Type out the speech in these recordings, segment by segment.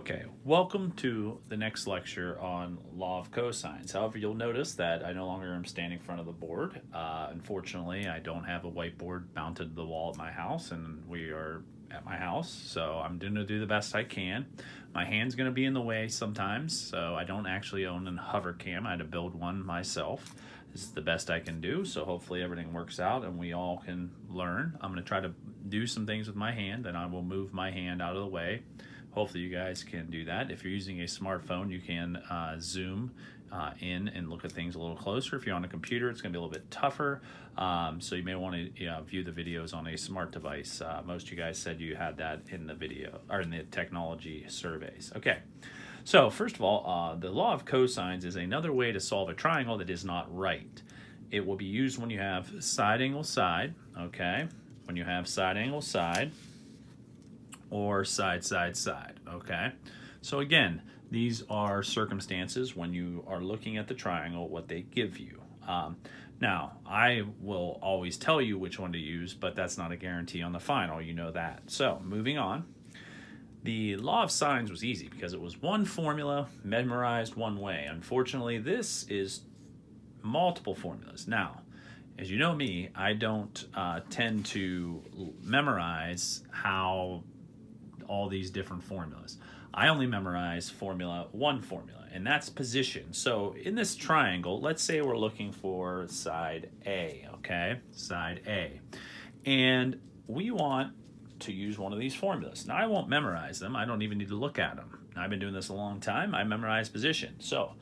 Okay, welcome to the next lecture on law of cosines. However, you'll notice that I no longer am standing in front of the board. Unfortunately, I don't have a whiteboard mounted to the wall at my house, and we are at my house, so I'm going to do the best I can. My hand's going to be in the way sometimes, so I don't actually own a hover cam. I had to build one myself. This is the best I can do, so hopefully everything works out and we all can learn. I'm going to try to do some things with my hand, and I will move my hand out of the way. Hopefully you guys can do that. If you're using a smartphone, you can zoom in and look at things a little closer. If you're on a computer, it's going to be a little bit tougher. So you may want to view the videos on a smart device. Most of you guys said you had that in the video or in the technology surveys. Okay. So first of all, the law of cosines is another way to solve a triangle that is not right. It will be used when you have side angle side, okay? When you have side angle side, or side, side, side, okay? So again, these are circumstances when you are looking at the triangle, what they give you. Now, I will always tell you which one to use, but that's not a guarantee on the final, you know that. So, moving on. The law of sines was easy because it was one formula memorized one way. Unfortunately, this is multiple formulas. Now, as you know me, I don't tend to memorize how all these different formulas. I only memorize one formula, and that's position. So in this triangle, let's say we're looking for side A, okay? Side A. And we want to use one of these formulas. Now, I won't memorize them. I don't even need to look at them. I've been doing this a long time. I memorize position. So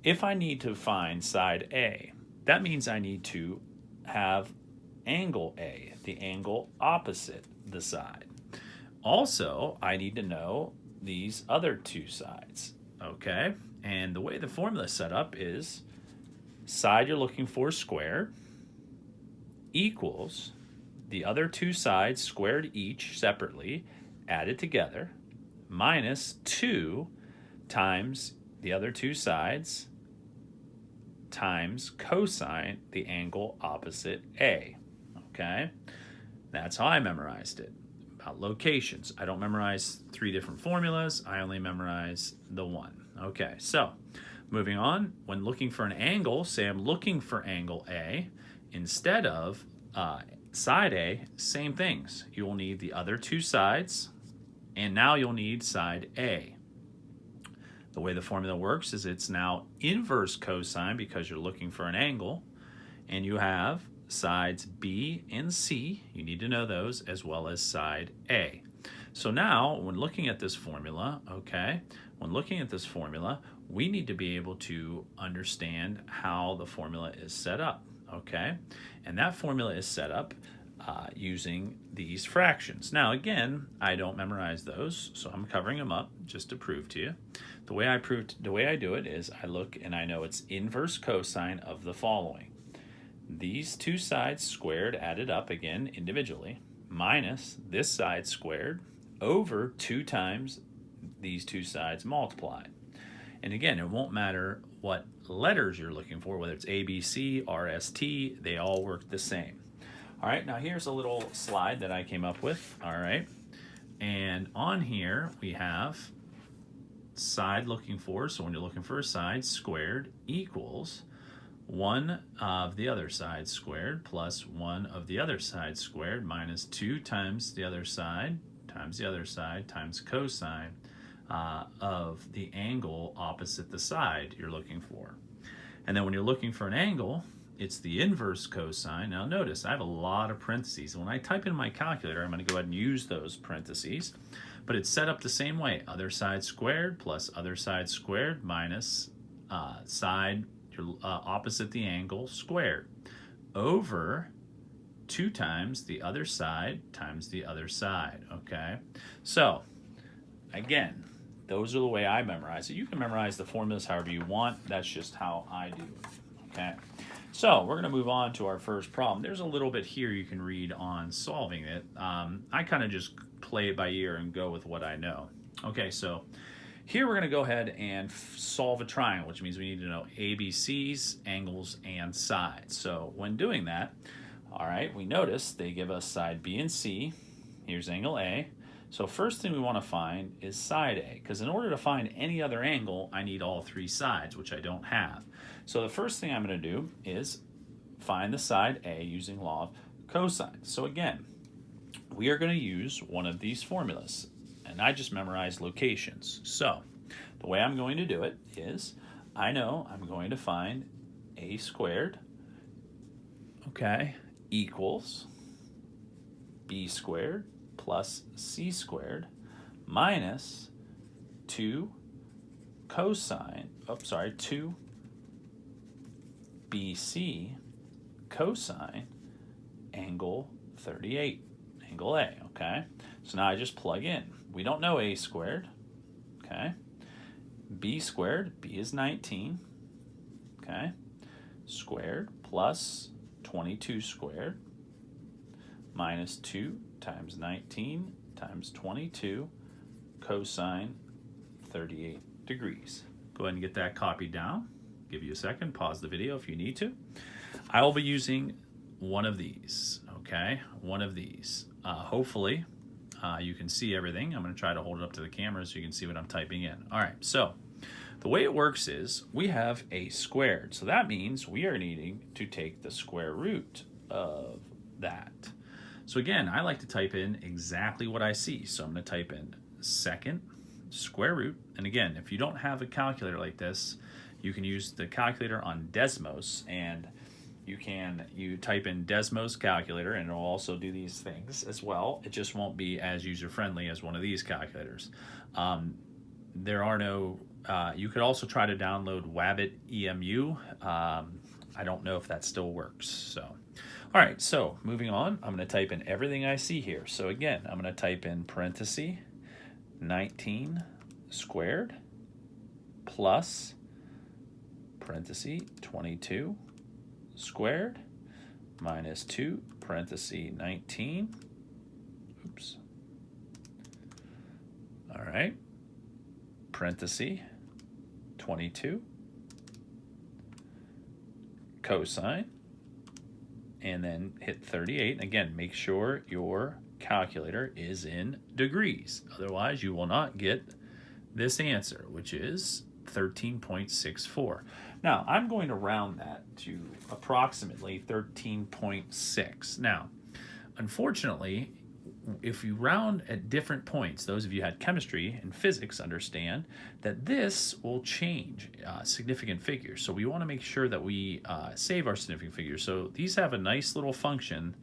if I need to find side A, that means I need to have angle A, the angle opposite the side. Also, I need to know these other two sides, okay? And the way the formula is set up is side you're looking for squared equals the other two sides squared each separately, added together, minus 2 times the other two sides times cosine the angle opposite A, okay? That's how I memorized it. About locations. I don't memorize 3 different formulas. I only memorize the one. Okay, so moving on. When looking for an angle, say I'm looking for angle A. Instead of side A, same things. You will need the other two sides, and now you'll need side A. The way the formula works is it's now inverse cosine because you're looking for an angle, and you have sides B and C, you need to know those, as well as side A. So now, when looking at this formula, okay, we need to be able to understand how the formula is set up, okay? And that formula is set up using these fractions. Now, again, I don't memorize those, so I'm covering them up just to prove to you. The way I do it is I look and I know it's inverse cosine of the following. These two sides squared added up again individually, minus this side squared over 2 times these two sides multiplied. And again, it won't matter what letters you're looking for, whether it's A, B, C, R, S, T, they all work the same. All right, now here's a little slide that I came up with, all right? And on here we have side looking for, so when you're looking for a side, squared equals 1 of the other side squared plus 1 of the other side squared minus 2 times the other side times cosine of the angle opposite the side you're looking for. And then when you're looking for an angle, it's the inverse cosine. Now notice, I have a lot of parentheses. When I type in my calculator, I'm going to go ahead and use those parentheses. But it's set up the same way. Other side squared plus other side squared minus side opposite the angle squared over 2 times the other side times the other side, okay? So, again, those are the way I memorize it. You can memorize the formulas however you want. That's just how I do it, okay? So, we're going to move on to our first problem. There's a little bit here you can read on solving it. I kind of just play it by ear and go with what I know. Okay, so here we're going to go ahead and solve a triangle, which means we need to know ABCs, angles, and sides. So when doing that, all right, we notice they give us side B and C. Here's angle A. So first thing we want to find is side A, because in order to find any other angle, I need all three sides, which I don't have. So the first thing I'm going to do is find the side A using law of cosines. So again, we are going to use one of these formulas, and I just memorized locations. So the way I'm going to do it is, I know I'm going to find A squared, okay, equals B squared plus C squared minus 2 BC cosine angle 38, angle A, okay? So now I just plug in. We don't know A squared, okay? B squared, B is 19, okay? Squared plus 22 squared minus 2 times 19 times 22 cosine 38 degrees. Go ahead and get that copied down. Give you a second, pause the video if you need to. I will be using one of these, okay? One of these. Hopefully, you can see everything. I'm going to try to hold it up to the camera so you can see what I'm typing in. All right, so the way it works is we have A squared. So that means we are needing to take the square root of that. So again, I like to type in exactly what I see. So I'm going to type in second square root. And again, if you don't have a calculator like this, you can use the calculator on Desmos, and you type in Desmos calculator and it'll also do these things as well. It just won't be as user-friendly as one of these calculators. There are no, you could also try to download Wabbit EMU. I don't know if that still works. So, all right, so moving on, I'm going to type in everything I see here. So again, I'm going to type in parenthesis 19 squared plus parenthesis 22 squared minus 2 parenthesis 19. Oops. All right. Parenthesis 22 cosine, and then hit 38. And again, make sure your calculator is in degrees. Otherwise, you will not get this answer, which is 13.64. Now, I'm going to round that to approximately 13.6. Now, unfortunately, if you round at different points, those of you who had chemistry and physics understand that this will change significant figures. So we want to make sure that we save our significant figures. So these have a nice little function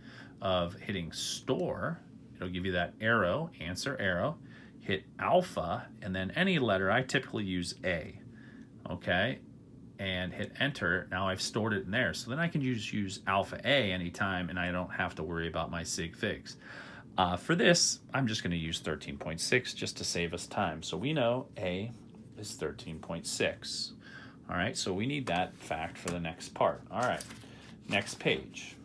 of hitting store. It'll give you that arrow, answer arrow, hit alpha, and then any letter. I typically use A, okay, and hit enter. Now I've stored it in there. So then I can use alpha A anytime, and I don't have to worry about my sig figs. For this, I'm just going to use 13.6 just to save us time. So we know A is 13.6. All right, so we need that fact for the next part. All right, next page.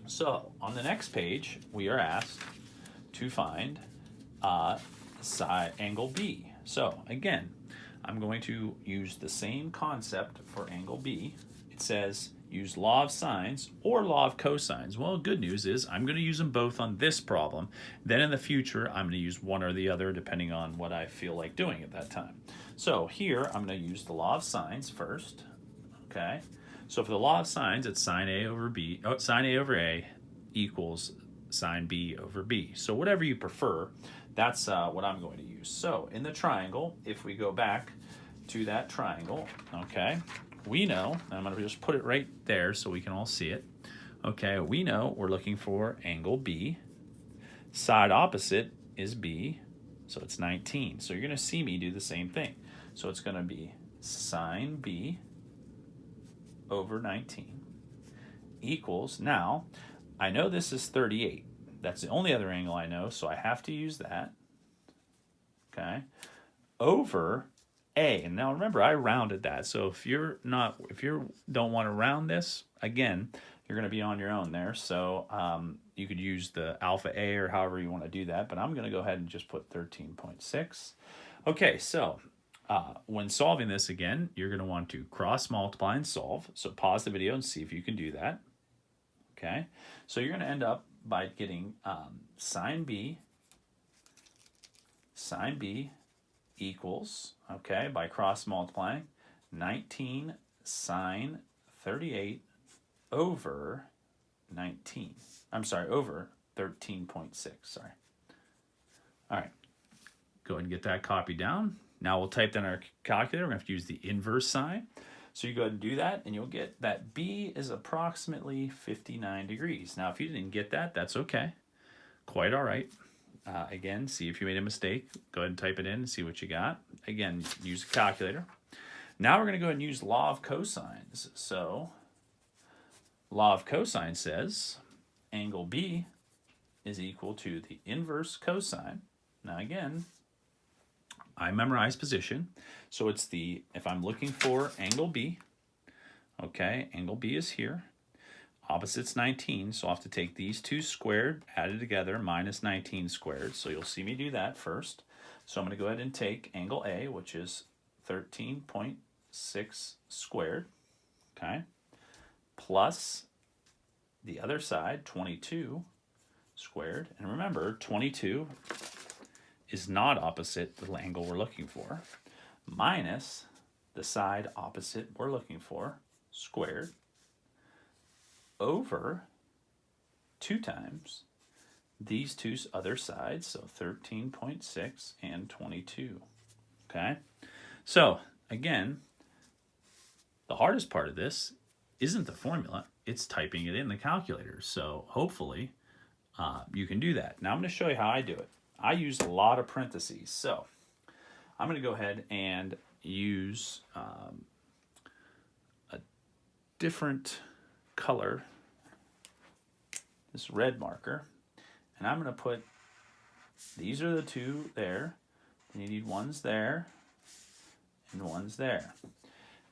So on the next page, we are asked to find side angle B. So again, I'm going to use the same concept for angle B. It says use law of sines or law of cosines. Well, good news is I'm going to use them both on this problem. Then in the future, I'm going to use one or the other depending on what I feel like doing at that time. So here, I'm going to use the law of sines first, okay? So for the law of sines, it's sine A over B, sine A over A equals sine B over B. So whatever you prefer, that's what I'm going to use. So in the triangle, if we go back to that triangle, okay, we know, I'm going to just put it right there so we can all see it. Okay, we know we're looking for angle B. Side opposite is B, so it's 19. So you're going to see me do the same thing. So it's going to be sine B over 19 equals, now, I know this is 38. That's the only other angle I know, so I have to use that, okay, over A. And now remember, I rounded that. So if you don't want to round this, again, you're going to be on your own there. So you could use the alpha A or however you want to do that, but I'm going to go ahead and just put 13.6. Okay, so when solving this again, you're going to want to cross multiply and solve. So pause the video and see if you can do that. Okay, so you're going to end up by getting sine B sine B equals, okay, by cross multiplying, 19 sine 38 over 19. I'm sorry, over 13.6, sorry. All right, go ahead and get that copied down. Now we'll type in our calculator. We're going to have to use the inverse sign. So you go ahead and do that, and you'll get that B is approximately 59 degrees. Now, if you didn't get that, that's okay. Quite all right. Again, see if you made a mistake. Go ahead and type it in and see what you got. Again, use a calculator. Now we're going to go ahead and use law of cosines. So law of cosine says angle B is equal to the inverse cosine. Now again, I memorize position. So it's the, if I'm looking for angle B, okay, angle B is here. Opposite's 19, so I'll have to take these two squared, added together, minus 19 squared. So you'll see me do that first. So I'm going to go ahead and take angle A, which is 13.6 squared, okay, plus the other side, 22 squared. And remember, 22 is not opposite the angle we're looking for, minus the side opposite we're looking for, squared, over 2 times these two other sides, so 13.6 and 22, okay? So, again, the hardest part of this isn't the formula, it's typing it in the calculator. So, hopefully, you can do that. Now, I'm going to show you how I do it. I use a lot of parentheses, so I'm going to go ahead and use a different color, this red marker, and I'm going to put, these are the two there, and you need ones there and ones there.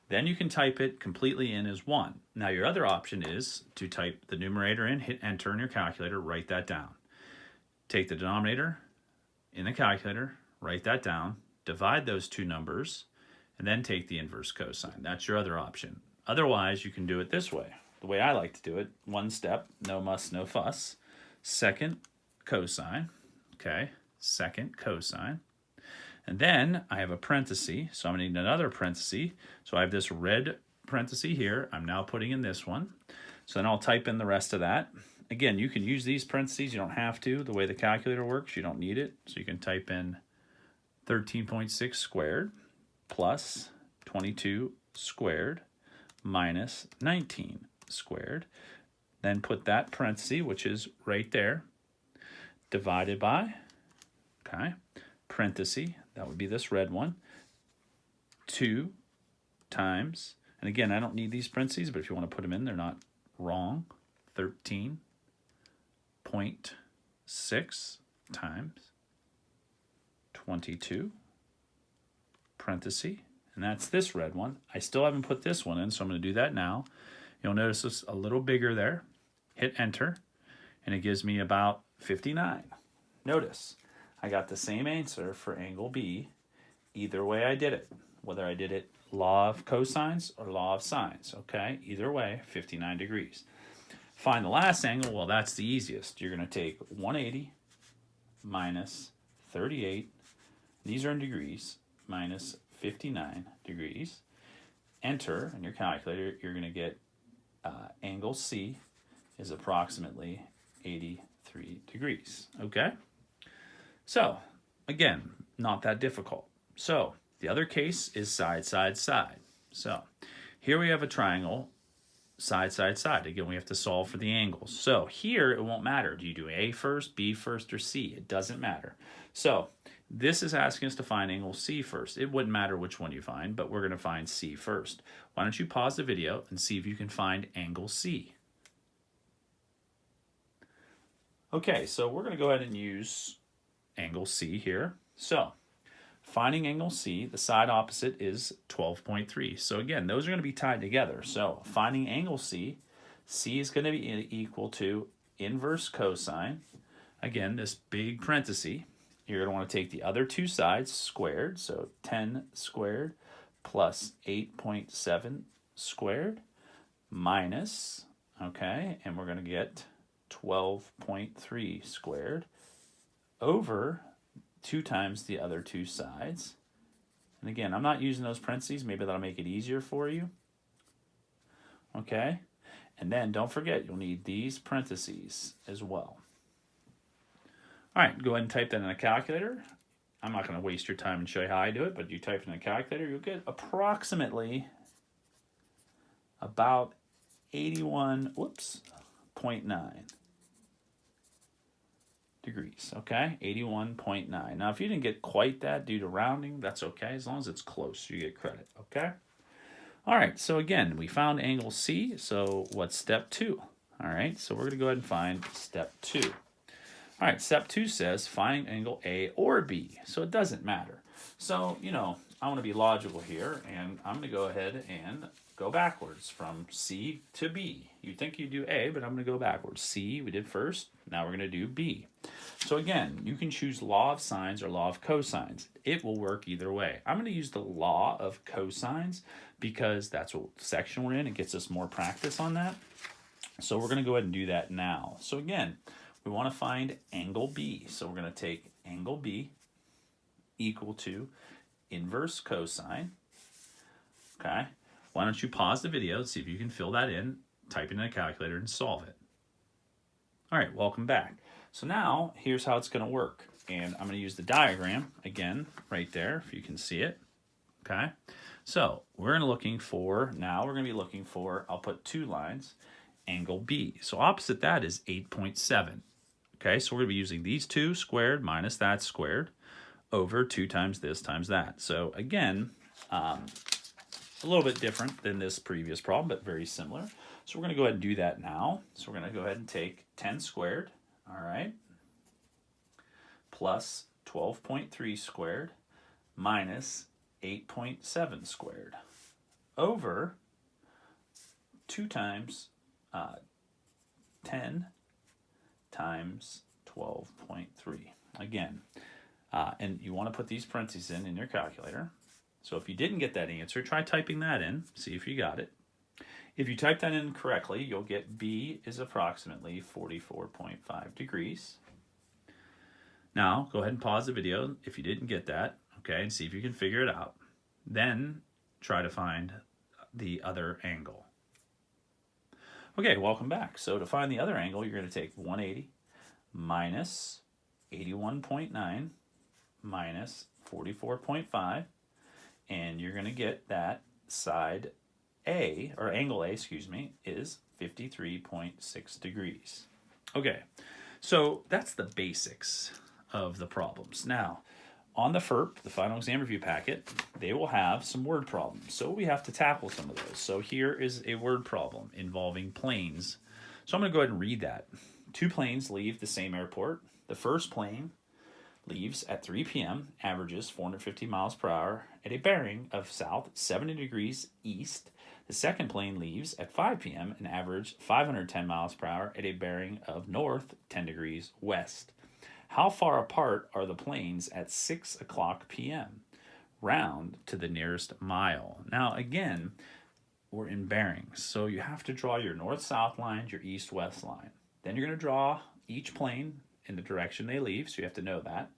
Then you can type it completely in as 1. Now your other option is to type the numerator in, hit enter in your calculator, write that down. Take the denominator in the calculator, write that down, divide those two numbers, and then take the inverse cosine. That's your other option. Otherwise, you can do it this way. The way I like to do it, one step, no muss, no fuss. Second cosine, okay, second cosine. And then I have a parenthesis, so I'm going to need another parenthesis. So I have this red parenthesis here. I'm now putting in this one. So then I'll type in the rest of that. Again, you can use these parentheses. You don't have to. The way the calculator works, you don't need it. So you can type in 13.6 squared plus 22 squared minus 19 squared. Then put that parenthesis, which is right there, divided by, okay, parenthesis, that would be this red one, 2 times, and again, I don't need these parentheses, but if you want to put them in, they're not wrong, 13.6 times 22, parenthesis, and that's this red one. I still haven't put this one in, so I'm going to do that now. You'll notice it's a little bigger there. Hit enter, and it gives me about 59. Notice, I got the same answer for angle B either way I did it, whether I did it law of cosines or law of sines, okay? Either way, 59 degrees. Find the last angle, well, that's the easiest. You're going to take 180 minus 38, these are in degrees, minus 59 degrees. Enter in your calculator, you're going to get angle C is approximately 83 degrees, okay? So, again, not that difficult. So, the other case is side, side, side. So, here we have a triangle, side, side, side. Again, we have to solve for the angles. So, here it won't matter. Do you do A first, B first, or C? It doesn't matter. So, this is asking us to find angle C first. It wouldn't matter which one you find, but we're going to find C first. Why don't you pause the video and see if you can find angle C. Okay, so we're going to go ahead and use angle C here. So, finding angle C, the side opposite is 12.3. So again, those are going to be tied together. So, finding angle C, C is going to be equal to inverse cosine. Again, this big parenthesis. You're going to want to take the other two sides squared, so 10 squared plus 8.7 squared minus, okay, and we're going to get 12.3 squared over 2 times the other two sides. And again, I'm not using those parentheses. Maybe that'll make it easier for you. Okay? And then don't forget, you'll need these parentheses as well. All right, go ahead and type that in a calculator. I'm not going to waste your time and show you how I do it, but you type in a calculator, you'll get approximately about 81.9 degrees, okay? 81.9. Now, if you didn't get quite that due to rounding, that's okay. As long as it's close, you get credit, okay? All right, so again, we found angle C, so what's step 2? All right, so we're going to go ahead and find step 2. All right, step 2 says find angle A or B, so it doesn't matter. So, I want to be logical here, and I'm going to go ahead and go backwards from C to B. You'd think you do A, but I'm going to go backwards. C, we did first. Now we're going to do B. So again, you can choose law of sines or law of cosines. It will work either way. I'm going to use the law of cosines because that's what section we're in. It gets us more practice on that. So we're going to go ahead and do that now. So again, we want to find angle B. So we're going to take angle B equal to inverse cosine. Okay. Why don't you pause the video, see if you can fill that in, type it in a calculator, and solve it. All right, welcome back. So now, here's how it's going to work. And I'm going to use the diagram, again, right there, if you can see it. Okay? So, we're going to be looking for, I'll put 2 lines, angle B. So opposite that is 8.7. Okay, so we're going to be using these 2 squared minus that squared over 2 times this times that. So again, a little bit different than this previous problem, but very similar. So we're going to go ahead and do that now. So we're going to go ahead and take 10 squared, all right, plus 12.3 squared minus 8.7 squared over 2 times 10 times 12.3. Again, and you want to put these parentheses in your calculator. So if you didn't get that answer, try typing that in, see if you got it. If you type that in correctly, you'll get B is approximately 44.5 degrees. Now, go ahead and pause the video if you didn't get that, okay, and see if you can figure it out. Then try to find the other angle. Okay, welcome back. So to find the other angle, you're going to take 180 minus 81.9 minus 44.5, and you're going to get that side A, or angle A, excuse me, is 53.6 degrees. Okay, so that's the basics of the problems. Now, on the FERP, the Final Exam Review Packet, they will have some word problems. So we have to tackle some of those. So here is a word problem involving planes. So I'm going to go ahead and read that. 2 planes leave the same airport. The first plane leaves at 3 p.m., averages 450 miles per hour at a bearing of south 70 degrees east. The second plane leaves at 5 p.m. and averages 510 miles per hour at a bearing of north 10 degrees west. How far apart are the planes at 6 o'clock p.m.? Round to the nearest mile. Now, again, we're in bearings. So you have to draw your north-south lines, your east-west line. Then you're going to draw each plane in the direction they leave, so you have to know that.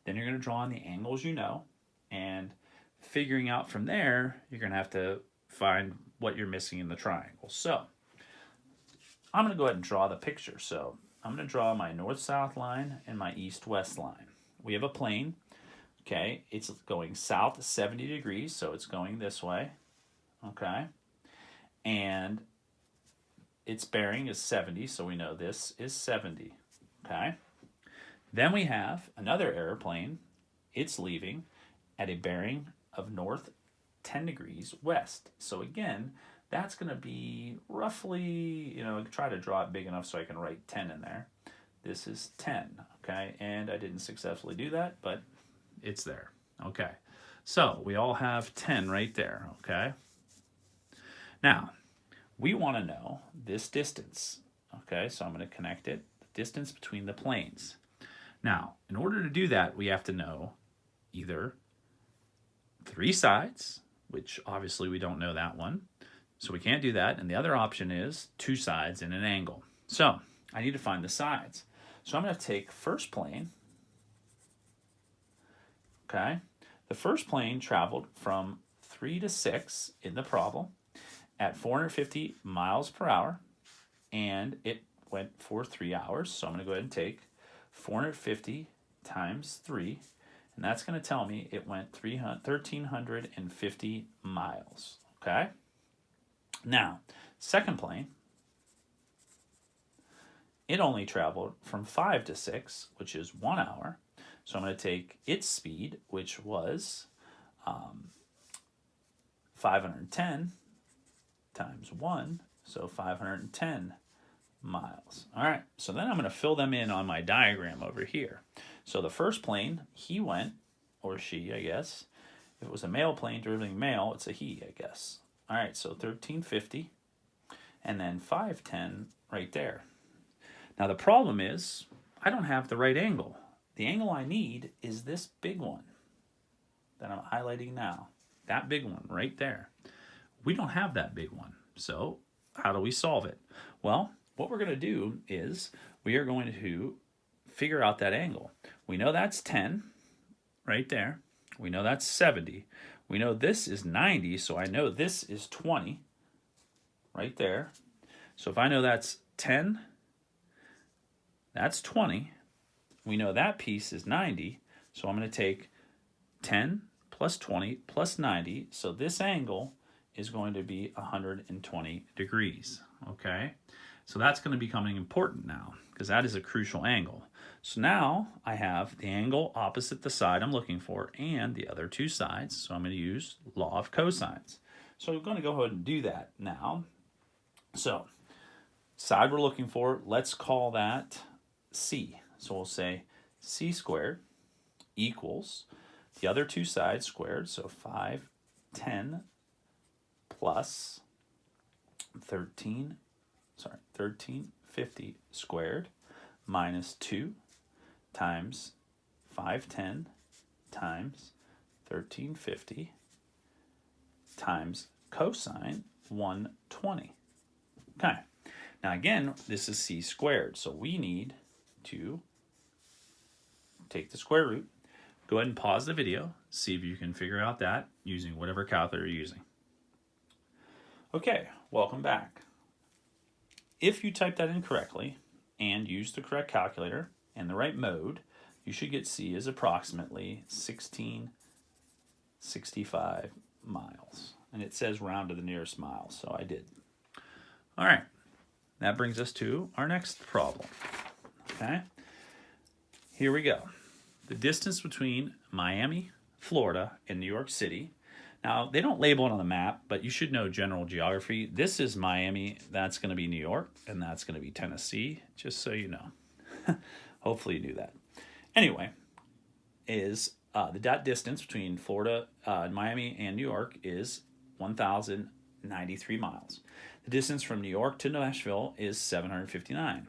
Then you're going to draw in the angles you know, and figuring out from there, you're going to have to find what you're missing in the triangle. So I'm going to go ahead and draw the picture. So I'm going to draw my north-south line and my east-west line. We have a plane. Okay, it's going south 70 degrees, so it's going this way. Okay, and its bearing is 70, so we know this is 70. Okay, then we have another airplane. It's leaving at a bearing of north 10 degrees west. So again, that's going to be roughly, try to draw it big enough so I can write 10 in there. This is 10, okay? And I didn't successfully do that, but it's there. Okay, so we all have 10 right there, okay? Now, we want to know this distance, okay? So I'm going to connect it, the distance between the planes. Now, in order to do that, we have to know either 3 sides, which obviously we don't know that one, so we can't do that. And the other option is 2 sides and an angle. So I need to find the sides. So I'm going to take first plane, okay? The first plane traveled from 3 to 6 in the problem at 450 miles per hour, and it went for 3 hours. So I'm going to go ahead and take 450 times 3, and that's going to tell me it went 1,350 miles, okay? Now, second plane, it only traveled from 5 to 6, which is 1 hour. So I'm going to take its speed, which was 510 times 1, so 510 miles. All right, so then I'm going to fill them in on my diagram over here. So the first plane, he went, or she, I guess. If it was a male plane driven male, it's a he, I guess. All right, so 1350, and then 510 right there. Now the problem is, I don't have the right angle. The angle I need is this big one that I'm highlighting now. That big one right there. We don't have that big one. So how do we solve it? Well, what we're going to do is we are going to figure out that angle. We know that's 10 right there. We know that's 70. We know this is 90, so I know this is 20 right there. So if I know that's 10, that's 20. We know that piece is 90, so I'm going to take 10 plus 20 plus 90. So this angle is going to be 120 degrees, okay? So that's going to be becoming important now because that is a crucial angle. So now I have the angle opposite the side I'm looking for and the other two sides. So I'm going to use law of cosines. So I'm going to go ahead and do that now. So side we're looking for, let's call that C. So we'll say C squared equals the other two sides squared. So 510 plus 1350 squared minus 2 times 510 times 1350 times cosine 120. Okay. Now again, this is C squared, so we need to take the square root. Go ahead and pause the video, see if you can figure out that using whatever calculator you're using. Okay, welcome back. If you type that in correctly and use the correct calculator and the right mode, you should get C as approximately 1665 miles. And it says round to the nearest mile, so I did. All right, that brings us to our next problem. Okay, here we go. The distance between Miami, Florida, and New York City. Now, they don't label it on the map, but you should know general geography. This is Miami, that's going to be New York, and that's going to be Tennessee, just so you know. Hopefully you knew that. Anyway, is the distance between Florida, Miami, and New York is 1,093 miles. The distance from New York to Nashville is 759.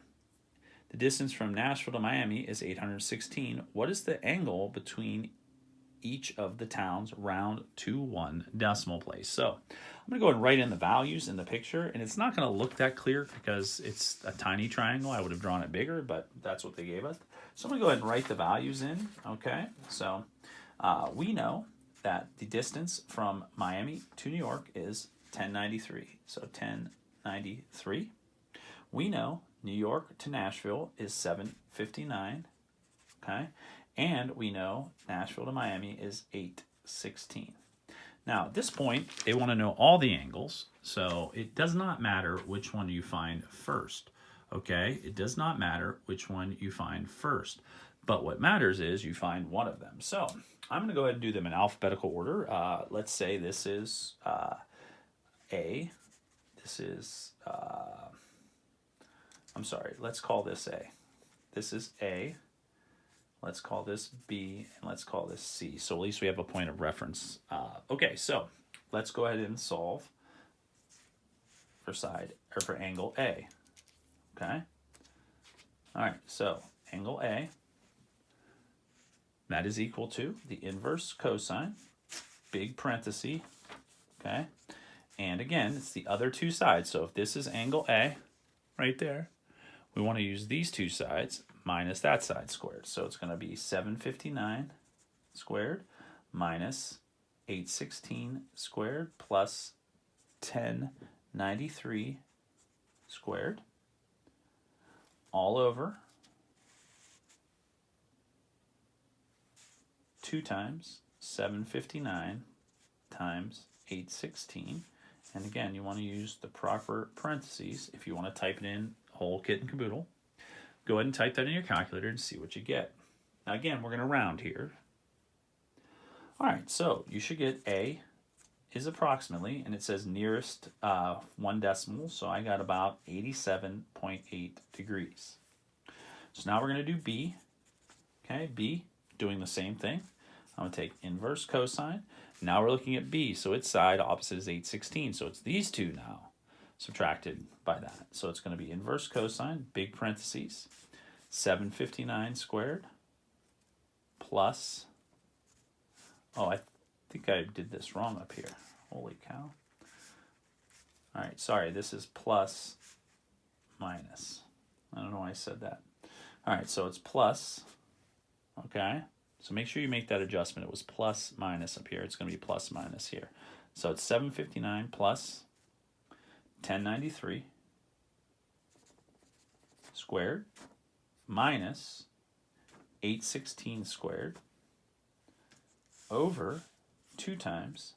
The distance from Nashville to Miami is 816. What is the angle between each of the towns round to one decimal place? So I'm going to go ahead and write in the values in the picture, and it's not going to look that clear because it's a tiny triangle. I would have drawn it bigger, but that's what they gave us. So I'm going to go ahead and write the values in, okay? So we know that the distance from Miami to New York is 1093. So 1093. We know New York to Nashville is 759, okay? And we know Nashville to Miami is 816. Now, at this point, they want to know all the angles, so it does not matter which one you find first, okay? It does not matter which one you find first, but what matters is you find one of them. So I'm going to go ahead and do them in alphabetical order. Let's say this is A. This is, I'm sorry, let's call this A. This is A. Let's call this B, and let's call this C. So at least we have a point of reference. Okay, so let's go ahead and solve for for angle A. Okay. All right. So angle A, that is equal to the inverse cosine, big parenthesis. Okay. And again, it's the other two sides. So if this is angle A, right there, we want to use these two sides minus that side squared. So it's going to be 759 squared minus 816 squared plus 1093 squared all over 2 times 759 times 816. And again, you want to use the proper parentheses if you want to type it in whole kit and caboodle. Go ahead and type that in your calculator and see what you get. Now again, we're going to round here. All right, so you should get A is approximately, and it says nearest 1 decimal, so I got about 87.8 degrees. So now we're going to do B. Okay, B, doing the same thing. I'm going to take inverse cosine. Now we're looking at B, so its side opposite is 816, so it's these two now subtracted by that. So it's going to be inverse cosine, big parentheses, 759 squared plus, oh, I think I did this wrong up here. Holy cow. All right, sorry, this is plus minus. I don't know why I said that. All right, so it's plus, okay? So make sure you make that adjustment. It was plus minus up here. It's going to be plus minus here. So it's 759 plus 1093 squared minus 816 squared over 2 times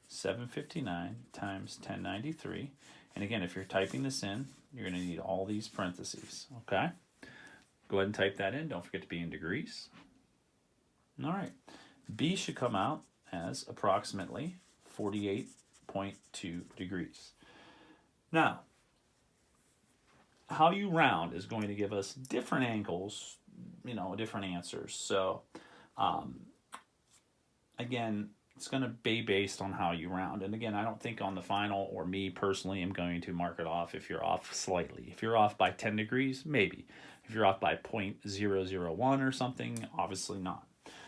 759 times 1093. And again, if you're typing this in, you're going to need all these parentheses, okay? Go ahead and type that in. Don't forget to be in degrees. All right. B should come out as approximately 48.2 degrees. Now, how you round is going to give us different angles, different answers. So, again, it's going to be based on how you round. And again, I don't think on the final, or me personally, am going to mark it off if you're off slightly. If you're off by 10 degrees, maybe. If you're off by 0.001 or something, obviously not.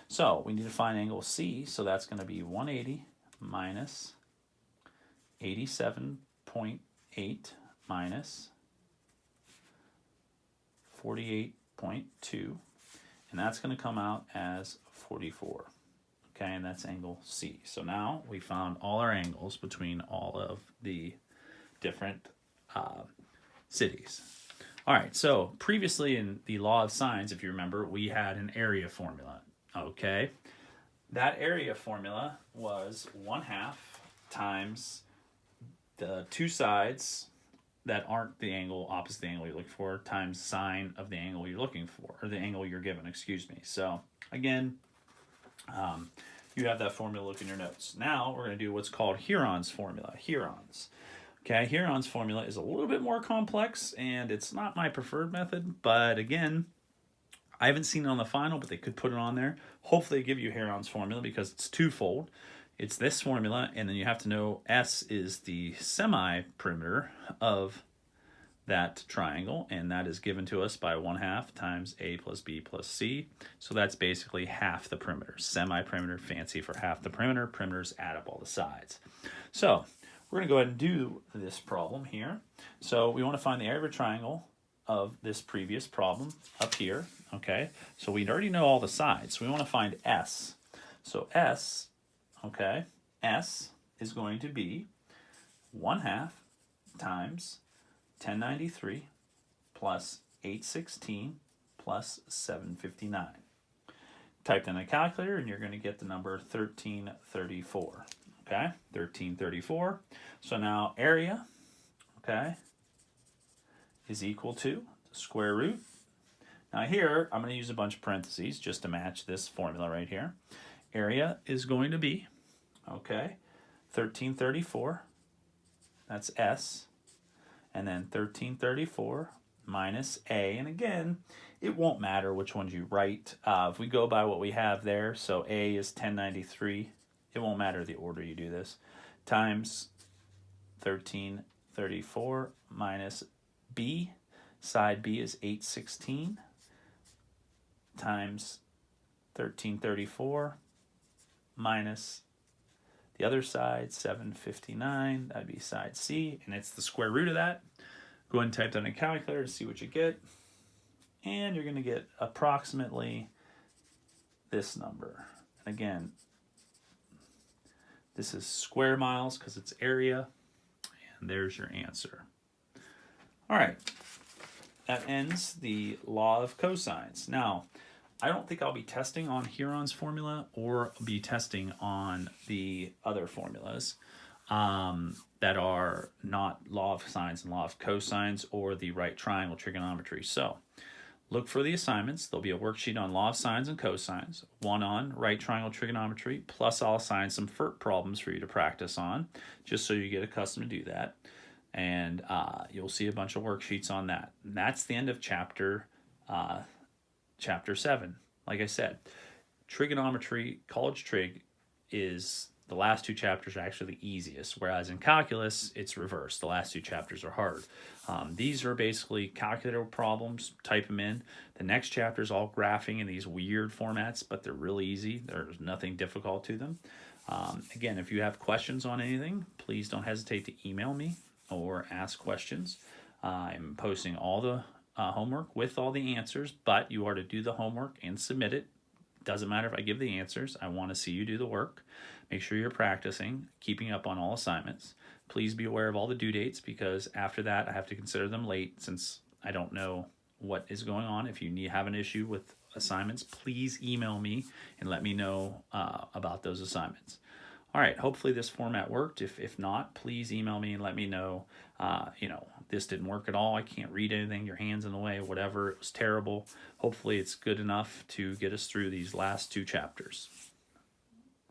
So we need to find angle C, so that's going to be 180 minus 87.8 minus 48.2, and that's going to come out as 44. Okay, and that's angle C. So now we found all our angles between all of the different cities. All right, so previously in the law of sines, if you remember, we had an area formula. Okay, that area formula was 1/2 times the two sides that aren't the angle opposite the angle you're looking for times sine of the angle you're looking for, or the angle you're given, excuse me. So again, you have that formula, look in your notes. Now we're going to do what's called Heron's formula. Heron's. Okay, Heron's formula is a little bit more complex, and it's not my preferred method, but again, I haven't seen it on the final, but they could put it on there. Hopefully they give you Heron's formula because it's twofold. It's this formula, and then you have to know S is the semi-perimeter of that triangle, and that is given to us by 1/2 times A plus B plus C. So that's basically half the perimeter. Semi-perimeter, fancy for half the perimeter. Perimeters add up all the sides. So we're going to go ahead and do this problem here. So we want to find the area of a triangle of this previous problem up here, okay? So we already know all the sides. So we want to find S. So S, okay, S is going to be 1/2 times 1093 plus 816 plus 759. Type in a calculator and you're going to get the number 1334. Okay, 1334. So now area, okay, is equal to the square root. Now here, I'm going to use a bunch of parentheses just to match this formula right here. Area is going to be, okay, 1334. That's S. And then 1334 minus A. And again, it won't matter which ones you write. If we go by what we have there, so A is 1093. It won't matter the order you do this. Times 1334 minus B. Side B is 816 times 1334 minus the other side, 759. That'd be side C, and it's the square root of that. Go ahead and type that in a calculator to see what you get. And you're going to get approximately this number. And again, This is square miles because it's area. And there's your answer. All right. That ends the law of cosines. Now, I don't think I'll be testing on Huron's formula or be testing on the other formulas that are not law of sines and law of cosines or the right triangle trigonometry. So look for the assignments. There'll be a worksheet on law of sines and cosines, one on right triangle trigonometry, plus I'll assign some FERT problems for you to practice on, just so you get accustomed to do that. And you'll see a bunch of worksheets on that. And that's the end of chapter 7. Like I said, trigonometry, college trig is the last 2 chapters are actually the easiest, whereas in calculus, it's reversed. The last 2 chapters are hard. These are basically calculator problems, type them in. The next chapter is all graphing in these weird formats, but they're really easy. There's nothing difficult to them. Again, if you have questions on anything, please don't hesitate to email me or ask questions. I'm posting all the homework with all the answers, but you are to do the homework and submit it. Doesn't matter if I give the answers. I want to see you do the work. Make sure you're practicing, keeping up on all assignments. Please be aware of all the due dates, because after that I have to consider them late since I don't know what is going on. If you have an issue with assignments, please email me and let me know about those assignments. All right, hopefully this format worked. If not, please email me and let me know, this didn't work at all. I can't read anything. Your hand's in the way, whatever. It was terrible. Hopefully it's good enough to get us through these last 2 chapters.